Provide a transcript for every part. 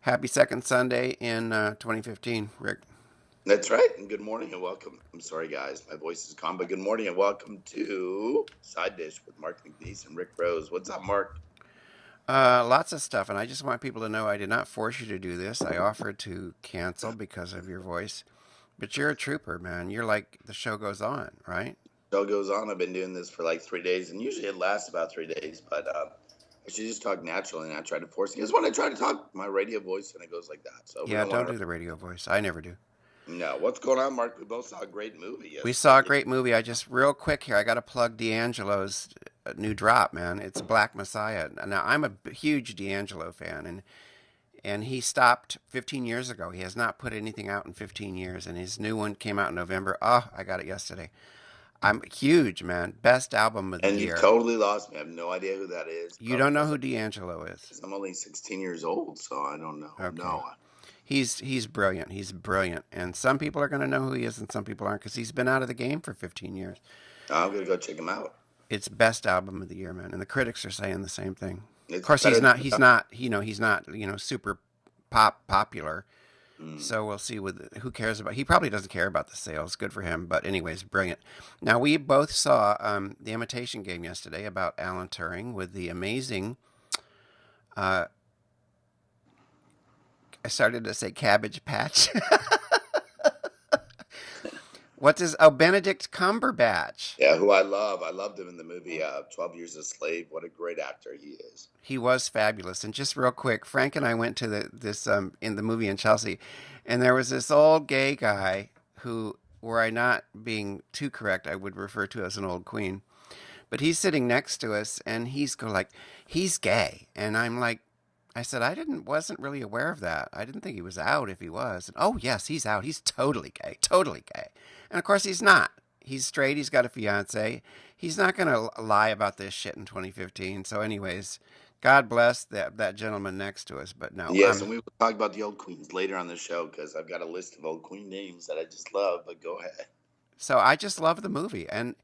Happy second Sunday in 2015, Rick. That's right. And good morning and welcome. I'm sorry, guys. My voice is gone, but good morning and welcome to Side Dish with Mark McNease and Rick Rose. What's up, Mark? Lots of stuff, and I just want people to know I did not force you to do this. I offered to cancel because of your voice, but you're a trooper, man. You're like the show goes on, right? Show goes on. I've been doing this for like 3 days, and usually it lasts about 3 days, but I should just talk naturally and not try to force it. Because when I try to talk my radio voice, and it goes like that. So we Yeah, don't want don't to. do the radio voice. I never do. No. What's going on, Mark? We both saw a great movie We saw a yesterday. great movie. I just real quick here. I got to plug D'Angelo's new drop, man. It's Black Messiah. Now I'm a huge D'Angelo fan, and he stopped 15 years ago. He has not put anything out in 15 years, and his new one came out in November. Oh, I got it yesterday. I'm huge, man. Best album of the And you've year. totally lost me. I have no idea who that is. You Probably don't know because who D'Angelo is? I'm only 16 years old, so I don't know. Okay. No. He's brilliant. He's brilliant, and some people are going to know who he is, and some people aren't because he's been out of the game for 15 years. I'm going to go check him out. It's best album of the year, man, and the critics are saying the same thing. Of It's course, he's better not. than He's not. He's not. Super popular. Mm. So we'll see with who cares about. He probably doesn't care about the sales. Good for him. But anyways, brilliant. Now we both saw the Imitation Game yesterday about Alan Turing with the amazing. Uh, I started to say Cabbage Patch. What's his? Oh, Benedict Cumberbatch. Yeah, who I love. I loved him in the movie 12 Years a Slave. What a great actor he is. He was fabulous. And just real quick, Frank and I went to this in the movie in Chelsea, and there was this old gay guy who, were I not being too correct, I would refer to as an old queen. But he's sitting next to us, and he's gay, and I'm like, I said I wasn't really aware of that. I didn't think he was out if he was. And, oh yes, he's out. He's totally gay, totally gay. And of course he's not. He's straight. He's got a fiance. He's not going to lie about this shit in 2015. So, anyways, God bless that gentleman next to us. But no, Yes, and we will talk about the old queens later on the show because I've got a list of old queen names that I just love. But go ahead. so I just love the movie, and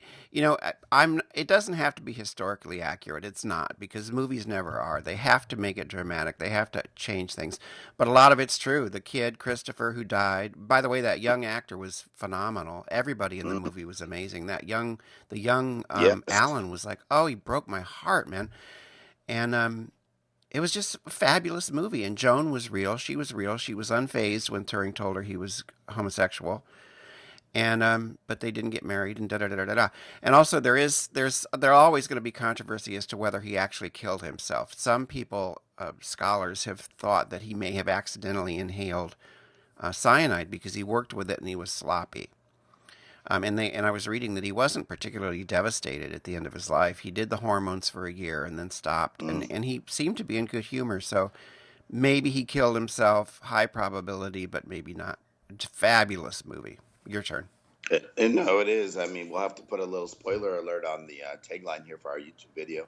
I'm. It doesn't have to be historically accurate. It's not, because movies never are. They have to make it dramatic. They have to change things, but a lot of it's true. The kid Christopher who died. By the way, that young actor was phenomenal. Everybody in the Mm. movie was amazing. The young Yes. Alan was like, oh, he broke my heart, man. And it was just a fabulous movie. And Joan was real. She was real. She was unfazed when Turing told her he was homosexual, and but they didn't get married, and da da da da da. And also there always going to be controversy as to whether he actually killed himself. Some people, scholars, have thought that he may have accidentally inhaled cyanide because he worked with it and he was sloppy. And I was reading that he wasn't particularly devastated at the end of his life. He did the hormones for a year and then stopped, Mm. and he seemed to be in good humor. So maybe he killed himself. High probability, but maybe not. Fabulous movie. Your turn. And no, it is. I mean, we'll have to put a little spoiler alert on the tagline here for our YouTube video,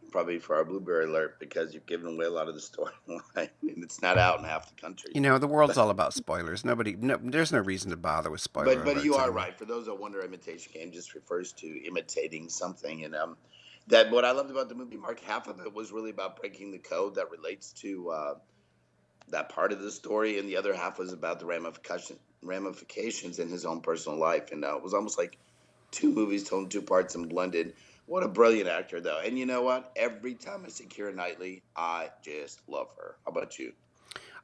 probably for our Blueberry alert, because you've given away a lot of the storyline, and it's not out in half the country. The world's all about spoilers. No, there's no reason to bother with spoiler But you alerts are anymore. right. For those that wonder, imitation game just refers to imitating something, and that what I loved about the movie, Mark, half of it was really about breaking the code that relates to that part of the story, and the other half was about the ramifications in his own personal life, and it was almost like two movies told in two parts and blended. What a brilliant actor, though. And you know what? Every time I see Keira Knightley, I just love her. How about you?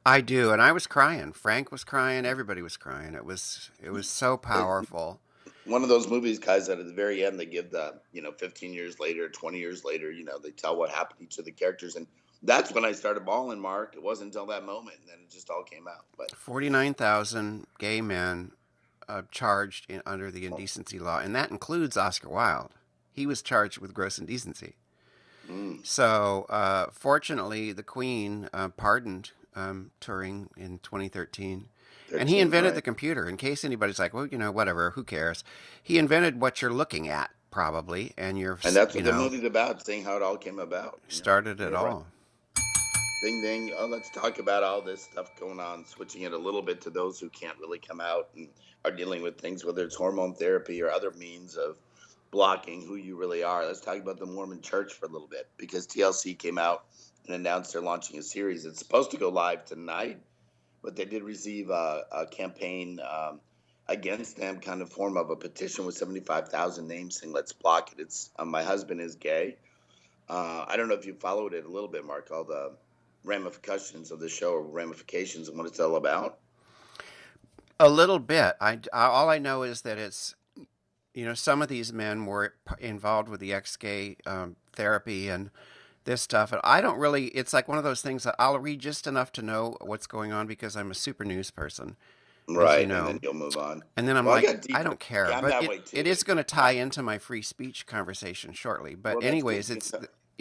I do, and I was crying. Frank was crying. Everybody was crying. It was so powerful. One of those movies, guys, that at the very end they give the 15 years later, 20 years later, they tell what happened to each of the characters, and that's when I started bawling, Mark. It wasn't until that moment, and then it just all came out. But 49,000 gay men charged under the indecency law, and that includes Oscar Wilde. He was charged with gross indecency. mm, So, fortunately, the Queen pardoned Turing in 2013. And he 13, invented right? the computer. In case anybody's like, well, whatever, who cares? He invented what you're looking at, probably, and And that's what the movie's about, seeing how it all came about. started it You're right. all. Ding ding. Oh, let's talk about all this stuff going on, switching it a little bit to those who can't really come out and are dealing with things, whether it's hormone therapy or other means of blocking who you really are. Let's talk about the Mormon church for a little bit, because TLC came out and announced they're launching a series. It's supposed to go live tonight, but they did receive a campaign against them, kind of form of a petition with 75,000 names saying let's block it. It's My Husband is Gay. I don't know if you followed it a little bit, Mark, all the ramifications of the show, or ramifications and what it's all about. A little bit. All I know is that it's, some of these men were involved with the ex-gay therapy and this stuff. And I don't really. It's like one of those things that I'll read just enough to know what's going on because I'm a super news person, as you Right, and know. then you'll move on. And then I'm Well, I like, got I deeper. don't care. Yeah, I'm But that it, way too. it is going to tie into my free speech conversation shortly. But Well, that's good. anyways,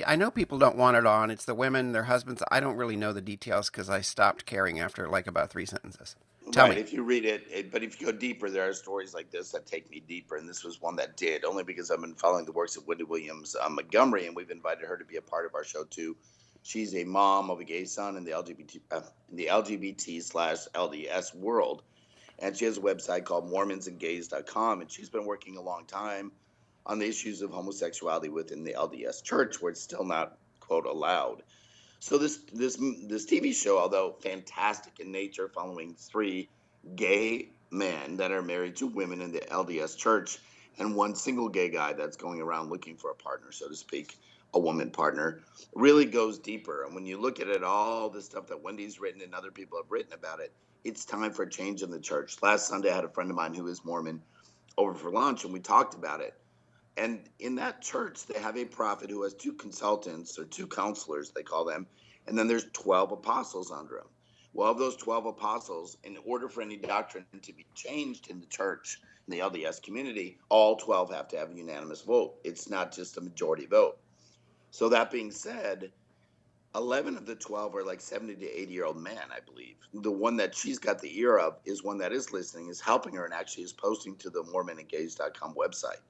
I know people don't want it on. It's the women, their husbands. I don't really know the details because I stopped caring after like about 3 sentences. Tell Right. me. If you read but if you go deeper, there are stories like this that take me deeper, and this was one that did, only because I've been following the works of Wendy Williams Montgomery, and we've invited her to be a part of our show too. She's a mom of a gay son in the LGBT/LDS world, and she has a website called MormonsandGays.com, and she's been working a long time on the issues of homosexuality within the LDS Church, where it's still not quote allowed. So this TV show, although fantastic in nature, following three gay men that are married to women in the LDS Church, and one single gay guy that's going around looking for a partner, so to speak, a woman partner, really goes deeper. And when you look at it, all the stuff that Wendy's written and other people have written about it, it's time for a change in the church. Last Sunday, I had a friend of mine who is Mormon over for lunch, and we talked about it. And in that church, they have a prophet who has two consultants, or two counselors, they call them. And then there's 12 apostles under him. Well, of those 12 apostles, in order for any doctrine to be changed in the church, in the LDS community, all 12 have to have a unanimous vote. It's not just a majority vote. So that being said, 11 of the 12 are like 70 to 80-year-old men, I believe. The one that she's got the ear of is one that is listening, is helping her, and actually is posting to the MormonandGays.com website.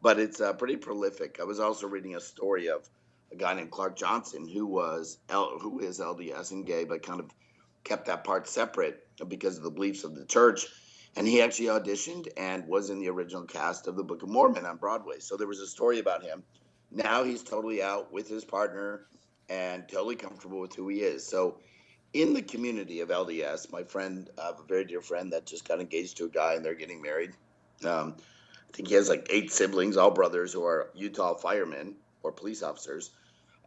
But it's pretty prolific. I was also reading a story of a guy named Clark Johnson who is LDS and gay, but kind of kept that part separate because of the beliefs of the church. And he actually auditioned and was in the original cast of the Book of Mormon on Broadway. So there was a story about him. Now he's totally out with his partner and totally comfortable with who he is. So in the community of LDS, my friend, I have a very dear friend that just got engaged to a guy and they're getting married. I think he has like 8 siblings, all brothers who are Utah firemen or police officers.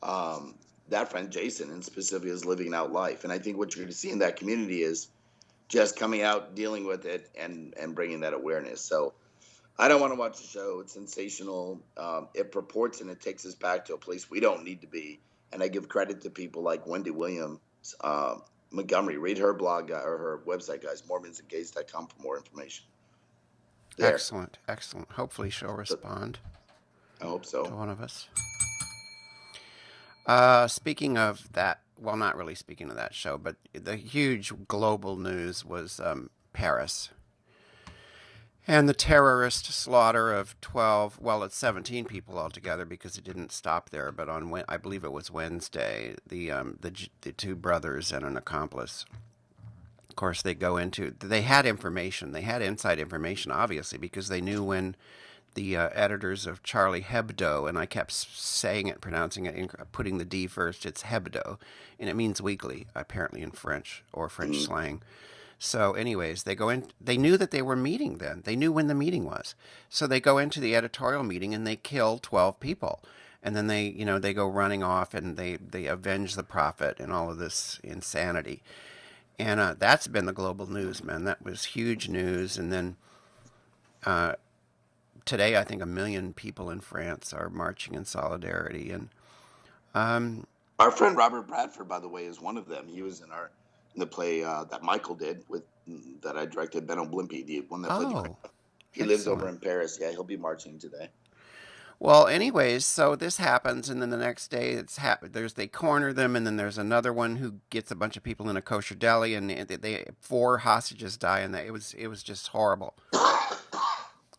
That friend, Jason, and specifically, is living out life. And I think what you're going to see in that community is just coming out, dealing with it, and bringing that awareness. So I don't want to watch the show. It's sensational. It purports and it takes us back to a place we don't need to be. And I give credit to people like Wendy Williams Montgomery. Read her blog or her website, guys, mormonsandgays.com, for more information. There. Excellent, excellent. Hopefully she'll respond I hope to so. one of us. Speaking of that, well, not really speaking of that show, but the huge global news was Paris. And the terrorist slaughter of 12, well, it's 17 people altogether because it didn't stop there. But I believe it was Wednesday, the 2 brothers and an accomplice. Of course, they had information. They had inside information, obviously, because they knew when the editors of Charlie Hebdo, and I kept saying it, pronouncing it, putting the D first, it's Hebdo, and it means weekly, apparently in French, or French slang. So anyways, they go in, they knew that they were meeting then. They knew when the meeting was. So they go into the editorial meeting and they kill 12 people. And then they go running off and they avenge the prophet and all of this insanity. And that's been the global news, man. That was huge news. And then today, I think 1 million people in France are marching in solidarity. And Our friend Robert Bradford, by the way, is one of them. He was in the play that Michael did that I directed, Ben Blimpie, the one that played. He lives over in Paris. Yeah, he'll be marching today. Well, anyways, so this happens, and then the next day they corner them, and then there's another one who gets a bunch of people in a kosher deli, and 4 hostages die, and it was just horrible,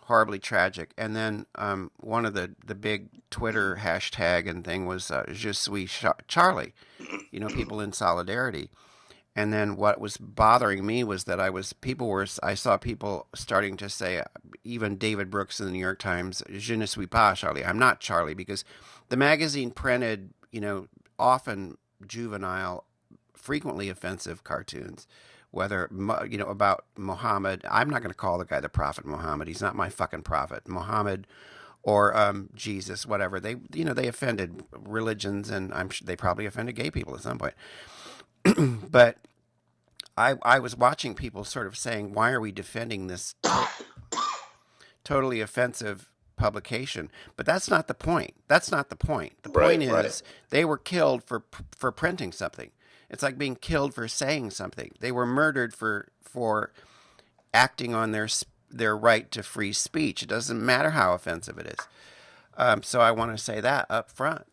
horribly tragic. And then one of the big Twitter hashtag and thing was Je suis Charlie, people in solidarity. And then what was bothering me was that I saw people starting to say, even David Brooks in the New York Times, Je ne suis pas Charlie. I'm not Charlie, because the magazine printed, often juvenile, frequently offensive cartoons, whether about Muhammad. I'm not going to call the guy the Prophet Muhammad. He's not my fucking prophet. Muhammad or Jesus, whatever. They offended religions, and I'm sure they probably offended gay people at some point. But I was watching people sort of saying, why are we defending this totally offensive publication? But that's not the point. That's not the point. The point Right, right. is they were killed for printing something. It's like being killed for saying something. They were murdered for acting on their right to free speech. It doesn't matter how offensive it is. So I want to say that up front.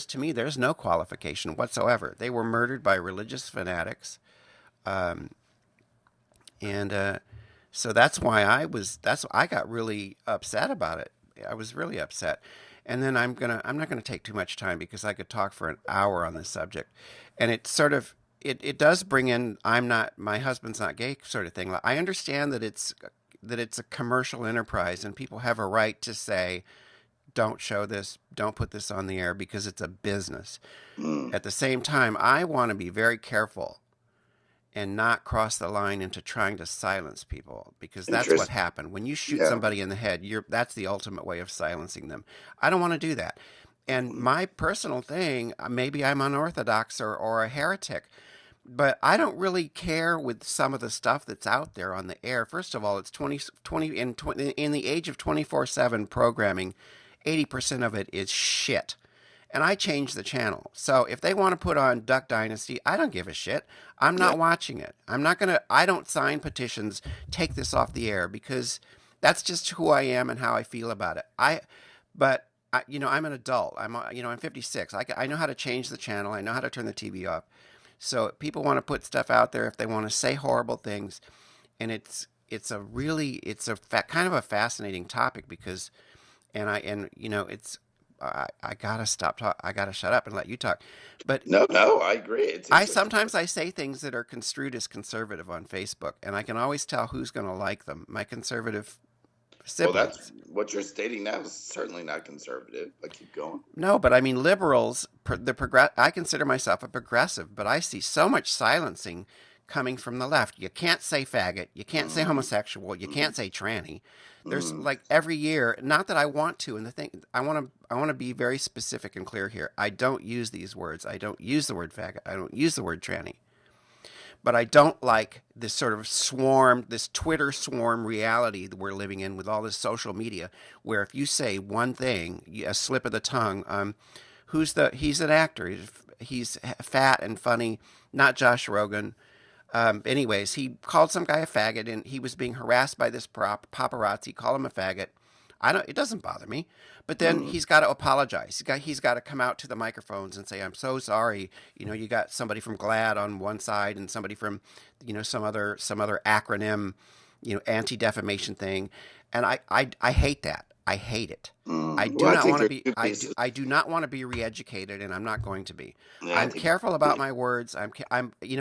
To me, there's no qualification whatsoever. They were murdered by religious fanatics, um, and so that's why I got really upset about it. I was really upset. And then I'm not gonna take too much time because I could talk for an hour on this subject, and it sort of it does bring in my husband's not gay sort of thing. I understand that it's a commercial enterprise and people have a right to say don't show this, don't put this on the air because it's a business. Mm, At the same time, I want to be very careful and not cross the line into trying to silence people because that's what interesting. happened. When you shoot Yeah. somebody in the head, that's the ultimate way of silencing them. I don't want to do that. And Mm, my personal thing, maybe I'm unorthodox or a heretic, but I don't really care with some of the stuff that's out there on the air. First of all, it's 20 in the age of 24/7 programming, 80% of it is shit. And I change the channel. So if they want to put on Duck Dynasty, I don't give a shit. I'm yeah. not watching it. I don't sign petitions, take this off the air because that's just who I am and how I feel about it. But I'm an adult. I'm 56. I know how to change the channel. I know how to turn the TV off. So people want to put stuff out there if they want to say horrible things, and it's kind of a fascinating topic because it's I gotta stop talk. I gotta shut up and let you talk. But No, no, I agree. It's interesting. I say things that are construed as conservative on Facebook, and I can always tell who's going to like them. My conservative Well, that's siblings. what you're stating now is certainly not conservative, but keep going. No, but I mean liberals. I consider myself a progressive, but I see so much silencing coming from the left. You can't say faggot. You can't say Mm, homosexual. You mm, can't say tranny. There's mm. like every year. Not that I want to, and the thing I want to be very specific and clear here. I don't use these words. I don't use the word faggot. I don't use the word tranny. But I don't like this sort of swarm, this Twitter swarm reality that we're living in with all this social media, where if you say one thing, a slip of the tongue, he's an actor. He's fat and funny, not Josh Rogan. Anyways, he called some guy a faggot, and he was being harassed by this paparazzi. Call him a faggot. I don't. It doesn't bother me. But then Mm. he's got to apologize. He's got to come out to the microphones and say, "I'm so sorry." You got somebody from GLAAD on one side and somebody from, some other acronym, Anti Defamation thing, and I hate that. I hate it. I Mm. do Well, I not think want to there's be. two cases. I do not want to be reeducated, and I'm not going to be. Yeah, I I'm think careful about my words.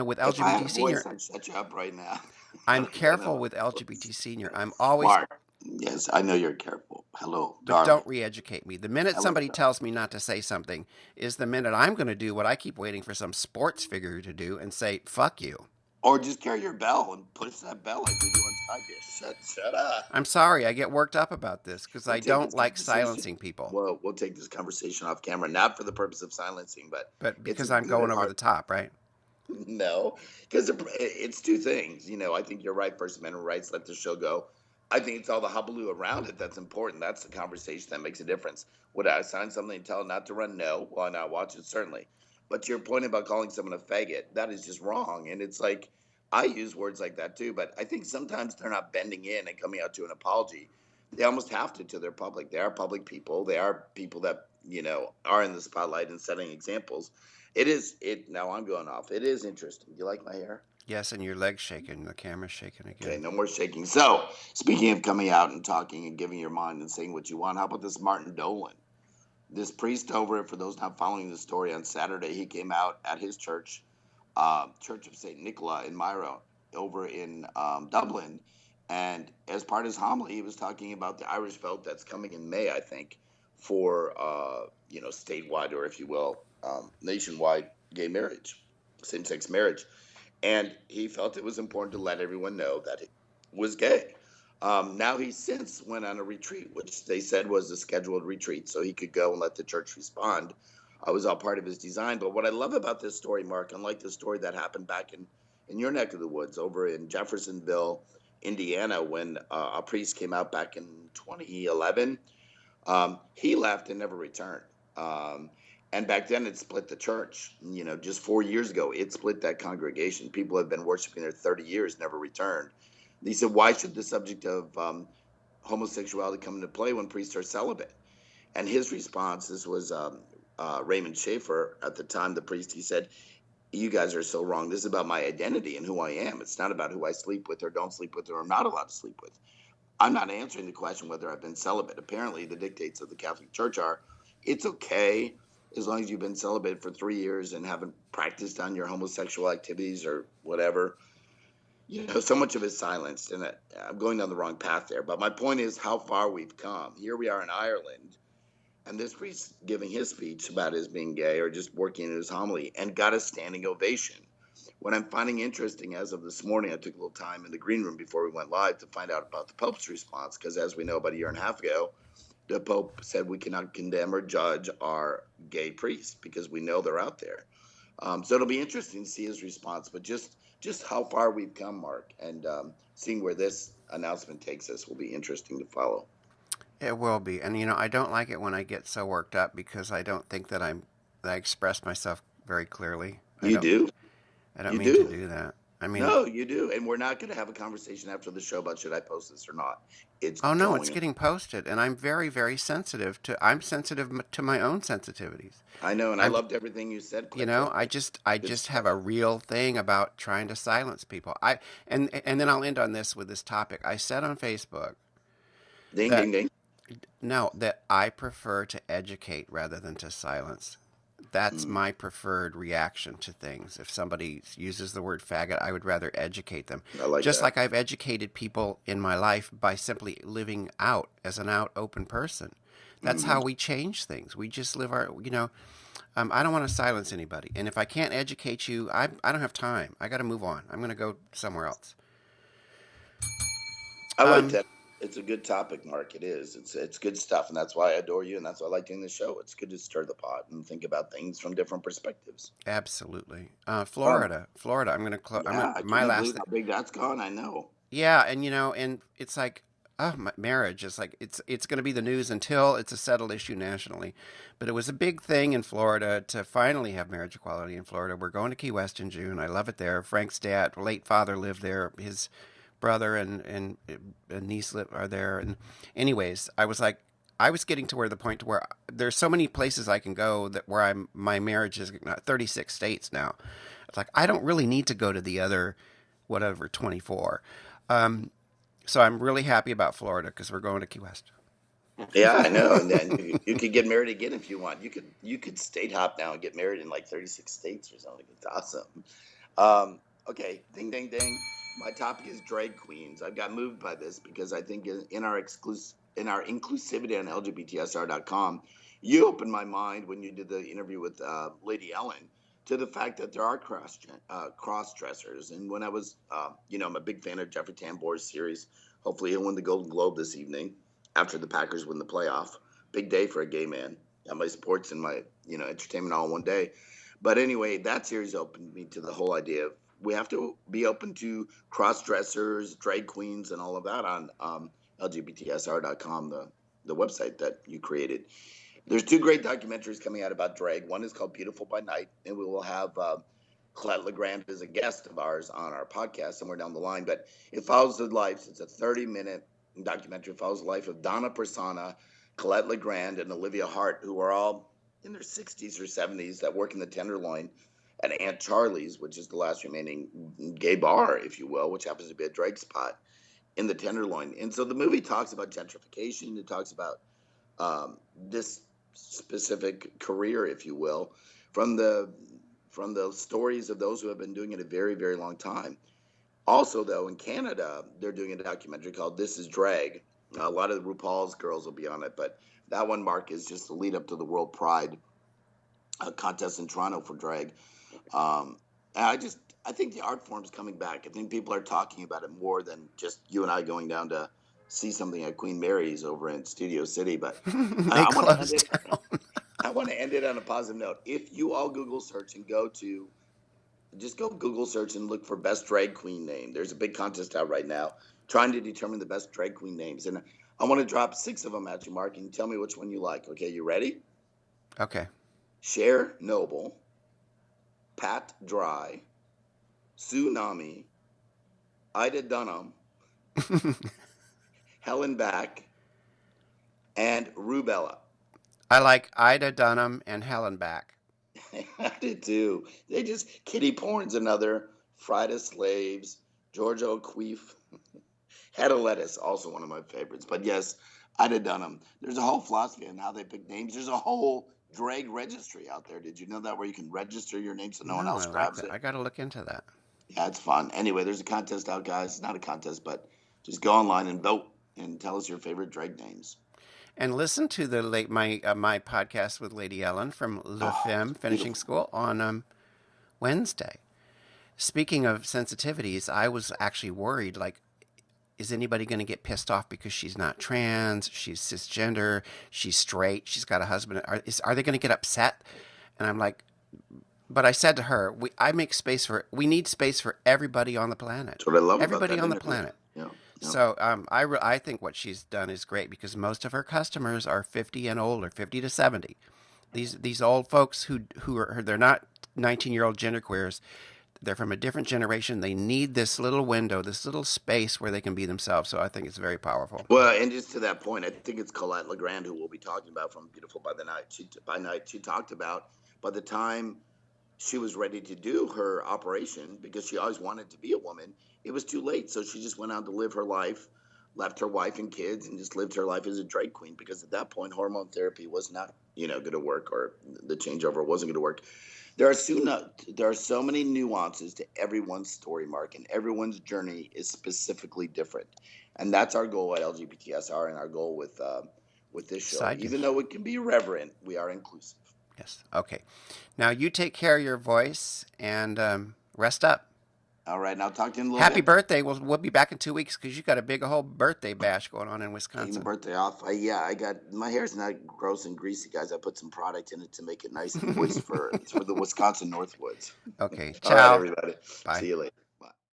With if I had LGBT a voice, senior. I'd shut you up right now. I'm But I careful know with my voice. LGBT senior. I'm always, Mark, yes, I know you're careful. Hello, but darling. don't re-educate me. The minute Hello, somebody darling. tells me not to say something is the minute I'm going to do what I keep waiting for some sports figure to do and say, fuck you. Or just carry your bell and push that bell like we do on Side Dish. Shut up. I'm sorry, I get worked up about this because We'll I take don't this like conversation. silencing people, Well, we'll take this conversation off camera, not for the purpose of silencing, but but it's a because I'm good going over art. the top, right? No, because it's two things. I think you're right. First Amendment rights, let the show go. I think it's all the hubbub around it that's important. That's the conversation that makes a difference. Would I sign something and tell it not to run? No. Will I not watch it? Certainly. But to your point about calling someone a faggot, that is just wrong. And it's like, I use words like that too, but I think sometimes they're not bending in and coming out to an apology. They almost have to their public. They are public people. They are people that, are in the spotlight and setting examples. Now I'm going off. It is interesting. Do you like my hair? Yes, and your legs shaking, the camera's shaking Okay, again. no more shaking. So, speaking of coming out and talking and giving your mind and saying what you want, how about this Martin Dolan? This priest over, for those not following the story, on Saturday, he came out at his church, Church of St. Nicola in Myro, over in Dublin. And as part of his homily, he was talking about the Irish vote that's coming in May, I think, for, statewide or, if you will, nationwide gay marriage, same-sex marriage, and he felt it was important to let everyone know that he was gay. Now he since went on a retreat, which they said was a scheduled retreat, so he could go and let the church respond. I was all part of his design. But what I love about this story, Mark, unlike the story that happened back in your neck of the woods over in Jeffersonville, Indiana, when a priest came out back in 2011, he left and never returned. And back then it split the church. Just 4 years ago, it split that congregation. People have been worshiping there 30 years, never returned. And he said, why should the subject of homosexuality come into play when priests are celibate? And his response, this was Raymond Schaefer at the time, the priest, he said, you guys are so wrong. This is about my identity and who I am. It's not about who I sleep with or don't sleep with or I'm not allowed to sleep with. I'm not answering the question whether I've been celibate. Apparently, the dictates of the Catholic Church are it's okay as long as you've been celibate for 3 years and haven't practiced on your homosexual activities or whatever. So much of it is silenced, and I'm going down the wrong path there. But my point is how far we've come. Here we are in Ireland, and this priest giving his speech about his being gay or just working in his homily and got a standing ovation. What I'm finding interesting as of this morning, I took a little time in the green room before we went live to find out about the Pope's response, because as we know, about a year and a half ago, the Pope said we cannot condemn or judge our gay priests because we know they're out there. So it'll be interesting to see his response, but just how far we've come, Mark, and seeing where this announcement takes us will be interesting to follow. It will be. And, I don't like it when I get so worked up because I don't think that I express myself very clearly. You do. I don't You mean to do. do that. I mean, No, you do. And we're not going to have a conversation after the show about should I post this or not. It's oh no, it's going. getting posted, and I'm very, very sensitive to. I'm sensitive to my own sensitivities. I know, and I I'm, loved everything you said, Cliff. I Good just have stuff. a real thing about trying to silence people. And then I'll end on this with this topic. I said on Facebook Ding, that ding, ding. no, that I prefer to educate rather than to silence. That's Mm, my preferred reaction to things. If somebody uses the word faggot, I would rather educate them. I like Just that. like I've educated people in my life by simply living out as an out, open person. That's Hmm. how we change things. We just live I don't want to silence anybody. And if I can't educate you, I don't have time. I got to move on. I'm going to go somewhere else. I like Um, that. It's a good topic, Mark. It is. It's good stuff, and that's why I adore you, and that's why I like doing the show. It's good to stir the pot and think about things from different perspectives. Absolutely. Um, Florida. I'm going to close. yeah, I My can't last believe thing. how big that's gone. I know. Yeah, and it's like, oh, my marriage is like it's going to be the news until it's a settled issue nationally, but it was a big thing in Florida to finally have marriage equality in Florida. We're going to Key West in June. I love it there. Frank's dad, late father, lived there. His brother and a niece are there. And anyways, I was like, I was getting to where the point to where there's so many places I can go that where my marriage is 36 states now. It's like I don't really need to go to the other whatever 24. Um, so I'm really happy about Florida because we're going to Key West. Yeah, I know. And then you could get married again if you want. You could state hop now and get married in like 36 states or something. It's awesome. Okay, ding, ding, ding. My topic is drag queens. I've got moved by this because I think in our inclusivity on LGBTSR.com, you opened my mind when you did the interview with Lady Ellen to the fact that there are cross dressers. And when I was, I'm a big fan of Jeffrey Tambor's series. Hopefully, he'll win the Golden Globe this evening after the Packers win the playoff. Big day for a gay man. Got my sports and my entertainment all in one day. But anyway, that series opened me to the whole idea of we have to be open to cross dressers, drag queens, and all of that on LGBTSR.com, the website that you created. There's two great documentaries coming out about drag. One is called Beautiful by Night, and we will have Colette LeGrand as a guest of ours on our podcast somewhere down the line. But it follows the lives. It's a 30-minute documentary. It follows the life of Donna Persona, Colette LeGrand, and Olivia Hart, who are all in their 60s or 70s that work in the Tenderloin at Aunt Charlie's, which is the last remaining gay bar, if you will, which happens to be a drag spot in the Tenderloin. And so the movie talks about gentrification. It talks about this specific career, if you will, from the stories of those who have been doing it a very, very long time. Also, though, in Canada, they're doing a documentary called This Is Drag. A lot of the RuPaul's girls will be on it, but that one, Mark, is just the lead up to the World Pride contest in Toronto for drag. Um, and I think the art form's coming back. I think people are talking about it more than just you and I going down to see something at Queen Mary's over in Studio City. But They I want to end closed it. down. I want to end it on a positive note. If you all Google search and just go Google search and look for best drag queen name. There's a big contest out right now trying to determine the best drag queen names. And I want to drop 6 of them at you, Mark, and tell me which one you like. Okay, you ready? Okay. Cher Noble, Pat Dry, Tsunami, Ida Dunham, Helen Back, and Rubella. I like Ida Dunham and Helen Back. I did too. Kitty Porn's another. Frida Slaves, Georgia O'Keeffe, Hedda Lettuce, also one of my favorites. But yes, I'd have done them. There's a whole philosophy on how they pick names. There's a whole drag registry out there. Did you know that, where you can register your name so no one No, else I like grabs that. it? I got to look into that. Yeah, it's fun. Anyway, there's a contest out, guys. It's not a contest, but just go online and vote and tell us your favorite drag names. And listen to my podcast with Lady Ellen from Le Oh, Femme Finishing beautiful. School on Wednesday. Speaking of sensitivities, I was actually worried. Like, is anybody going to get pissed off because she's not trans, she's cisgender, she's straight, she's got a husband? Are they going to get upset? And I'm like, but I said to her, we need space for everybody on the planet. That's what I love about Everybody that on the interview. planet. Yeah. Yeah. So I think what she's done is great because most of her customers are 50 and older, 50 to 70. These old folks they're not 19-year-old genderqueers. They're from a different generation. They need this little window, this little space where they can be themselves. So I think it's very powerful. Well, and just to that point, I think it's Colette Legrand who we'll be talking about from Beautiful by the Night. She talked about by the time she was ready to do her operation, because she always wanted to be a woman, it was too late. So she just went out to live her life, left her wife and kids, and just lived her life as a drag queen, because at that point hormone therapy was not, going to work, or the changeover wasn't going to work. There are so many nuances to everyone's story, Mark, and everyone's journey is specifically different. And that's our goal at LGBTSR, and our goal with this show. Side Even dish. though it can be irreverent, we are inclusive. Yes. Okay. Now you take care of your voice and rest up. All right, and I'll talk to you in a little Happy bit. birthday. We'll be back in 2 weeks because you got a big whole birthday bash going on in Taking the Wisconsin. birthday off. I got my hair's not gross and greasy, guys. I put some product in it to make it nice and moist for the Wisconsin Northwoods. Okay. All right, Ciao. everybody. Bye. See you later.